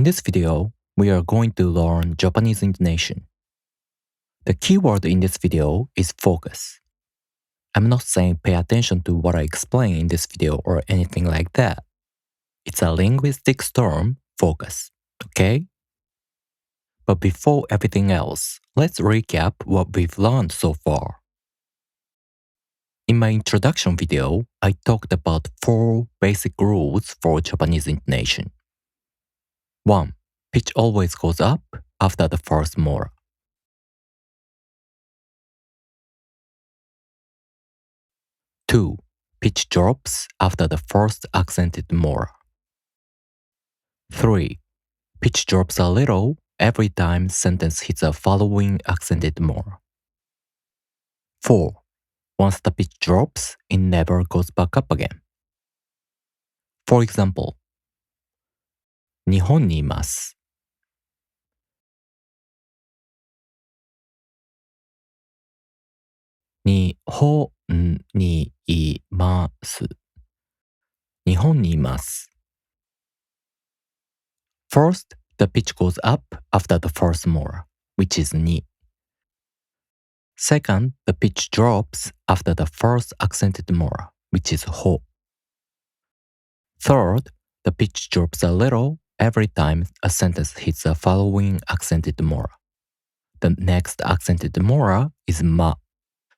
In this video, we are going to learn Japanese intonation. The keyword in this video is focus. I'm not saying pay attention to what I explain in this video or anything like that. It's a linguistic term, focus, okay? But before everything else, let's recap what we've learned so far. In my introduction video, I talked about 4 basic rules for Japanese intonation. 1. Pitch always goes up after the first mora. 2. Pitch drops after the first accented mora. 3. Pitch drops a little every time sentence hits a following accented mora. 4. Once the pitch drops, it never goes back up again. For example, 日本にいます。日本にいます。日本にいます。First, the pitch goes up after the first mora, which is ni. Second, the pitch drops after the first accented mora, which is ho. Third, the pitch drops a little every time a sentence hits a following accented mora. The next accented mora is ma,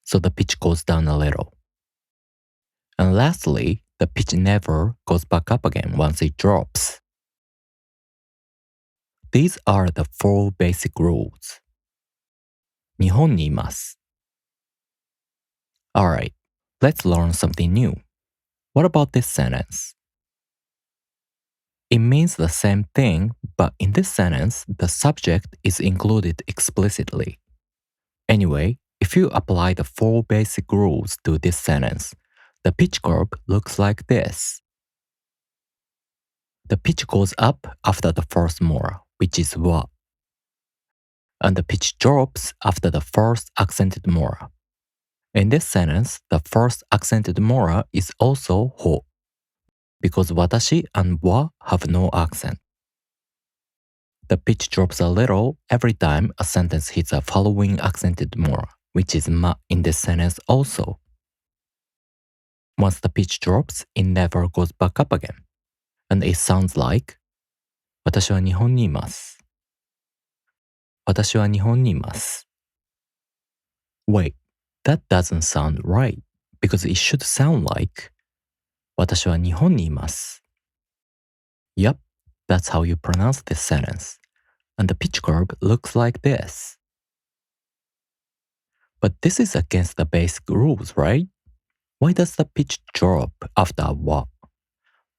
so the pitch goes down a little. And lastly, the pitch never goes back up again once it drops. These are the 4 basic rules. 日本にいます。Alright, let's learn something new. What about this sentence? It means the same thing, but in this sentence, the subject is included explicitly. Anyway, if you apply the 4 basic rules to this sentence, the pitch curve looks like this. The pitch goes up after the first mora, which is wa. And the pitch drops after the first accented mora. In this sentence, the first accented mora is also ho, because watashi and wa have no accent. The pitch drops a little every time a sentence hits a following accented mora, which is ma in this sentence also. Once the pitch drops, it never goes back up again. And it sounds like 私は日本にいます。私は日本にいます。Wait, that doesn't sound right, because it should sound like 私は日本にいます。Yup, that's how you pronounce this sentence. And the pitch curve looks like this. But this is against the basic rules, right? Why does the pitch drop after wa?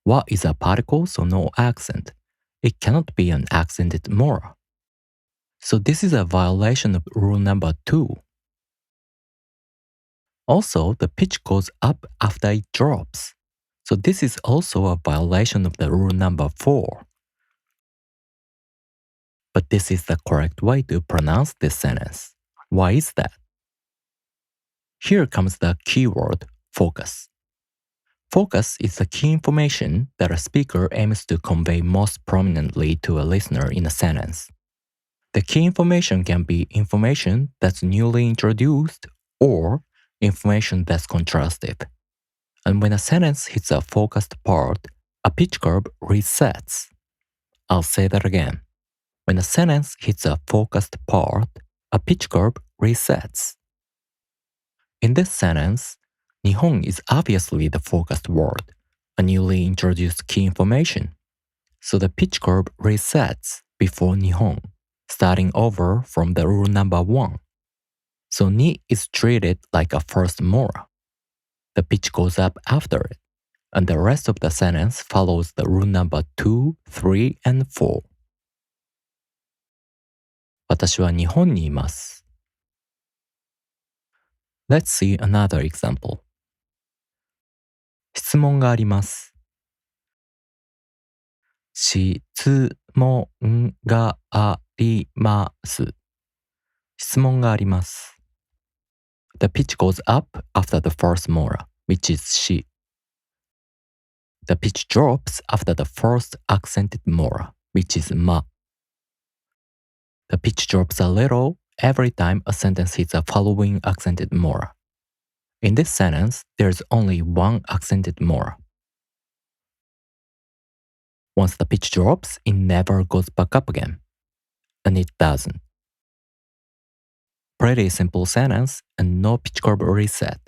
Wa is a particle, so no accent. It cannot be an accented mora. So this is a violation of rule number 2. Also, the pitch goes up after it drops. So this is also a violation of the rule number 4. But this is the correct way to pronounce this sentence. Why is that? Here comes the keyword focus. Focus is the key information that a speaker aims to convey most prominently to a listener in a sentence. The key information can be information that's newly introduced or information that's contrastive. And when a sentence hits a focused part, a pitch curve resets. I'll say that again. When a sentence hits a focused part, a pitch curve resets. In this sentence, 日本 is obviously the focused word, a newly introduced key information. So the pitch curve resets before 日本, starting over from the rule number 1. So ni is treated like a first mora. The pitch goes up after it, and the rest of the sentence follows the rule number 2, 3, and 4. 私は日本にいます。Let's see another example. 質問があります。質問があります。質問があります。The pitch goes up after the first mora, which is shi. The pitch drops after the first accented mora, which is ma. The pitch drops a little every time a sentence hits a following accented mora. In this sentence, there's only one accented mora. Once the pitch drops, it never goes back up again. And it doesn't. Pretty simple sentence and no pitch curve reset.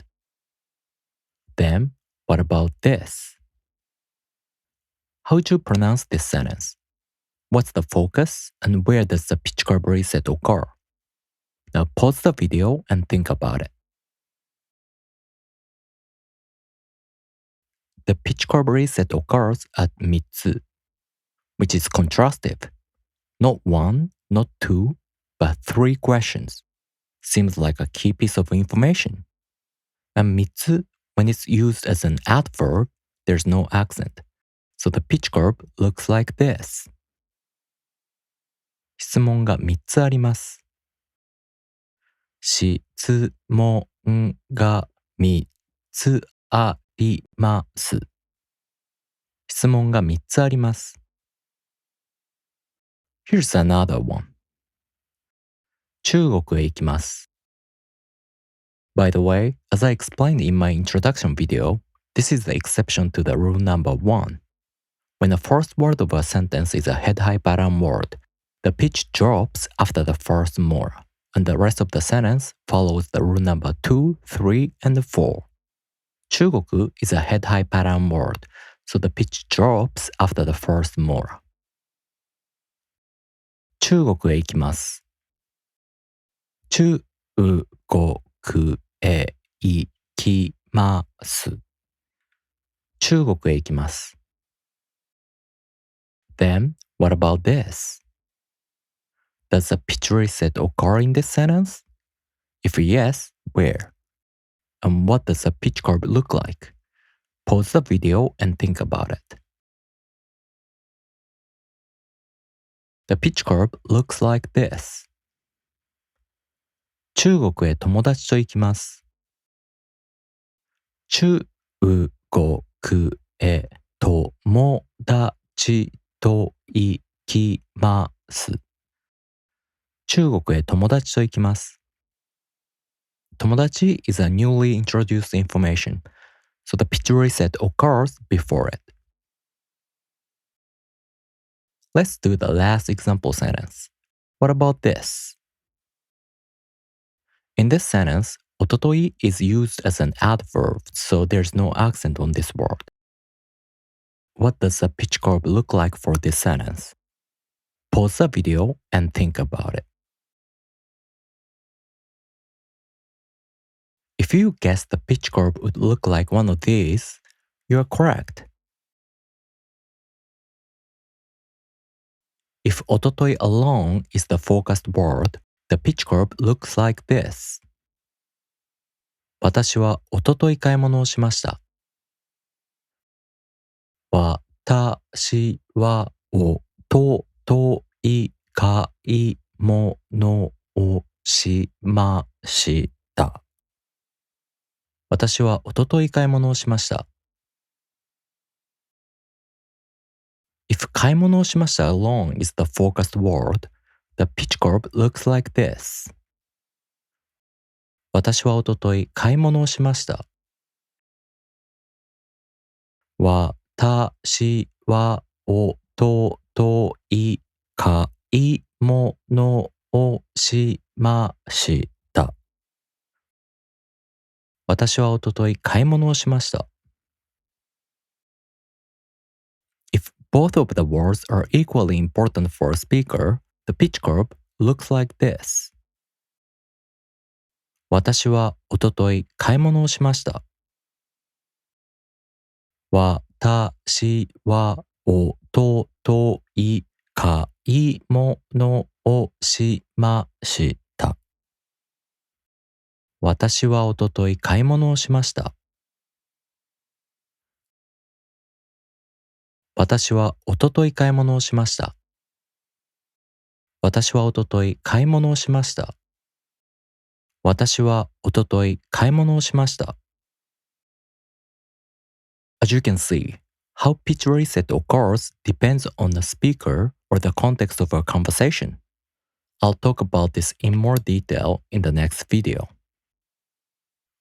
Then, what about this? How would you pronounce this sentence? What's the focus and where does the pitch curve reset occur? Now pause the video and think about it. The pitch curve reset occurs at mitsu, which is contrastive. Not one, not two, but three questions. Seems like a key piece of information. And mitsu, when it's used as an adverb, there's no accent. So the pitch curve looks like this. 質問が3つあります。質問が3つあります。質問が3つあります。Here's another one. 中国へ行きます。By the way, as I explained in my introduction video, this is the exception to the rule number 1. When the first word of a sentence is a head-high pattern word, the pitch drops after the first mora, and the rest of the sentence follows the rule number 2, 3, and 4. 中国 is a head-high pattern word, so the pitch drops after the first mora. 中国へ行きます。中国へ行きます。中国へ行きます。Then, what about this? Does a pitch reset occur in this sentence? If yes, where? And what does a pitch curve look like? Pause the video and think about it. The pitch curve looks like this. 中国へ友達と行きます。中国へ友達と行きます。中国へ友達と行きます。友達 is a newly introduced information, so the pitch reset occurs before it. Let's do the last example sentence. What about this? In this sentence, おととい is used as an adverb, so there's no accent on this word. What does the pitch curve look like for this sentence? Pause the video and think about it. If you guess the pitch curve would look like one of these, you are correct. If おととい alone is the focused word, the pitch curve looks like this. 私はおととい買い物をしました。私はおととい買い物をしました。私はおととい買い物をしました。If 買い物をしました alone is the focused word, the pitch curve looks like this. 私はおととい買い物をしました。私はおととい買い物をしました。私はおととい買い物をしました。If both of the words are equally important for a speaker, the pitch curve looks like this. 私はおととい買い物をしました。私はおととい買い物をしました。私はおととい買い物をしました。私はおととい買い物をしました。私はおととい買い物をしました。私はおととい買い物をしました。As you can see, How pitch reset occurs depends on the speaker or the context of a conversation. I'll talk about this in more detail in the next video.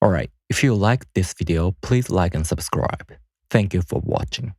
Alright, if you liked this video, please like and subscribe. Thank you for watching.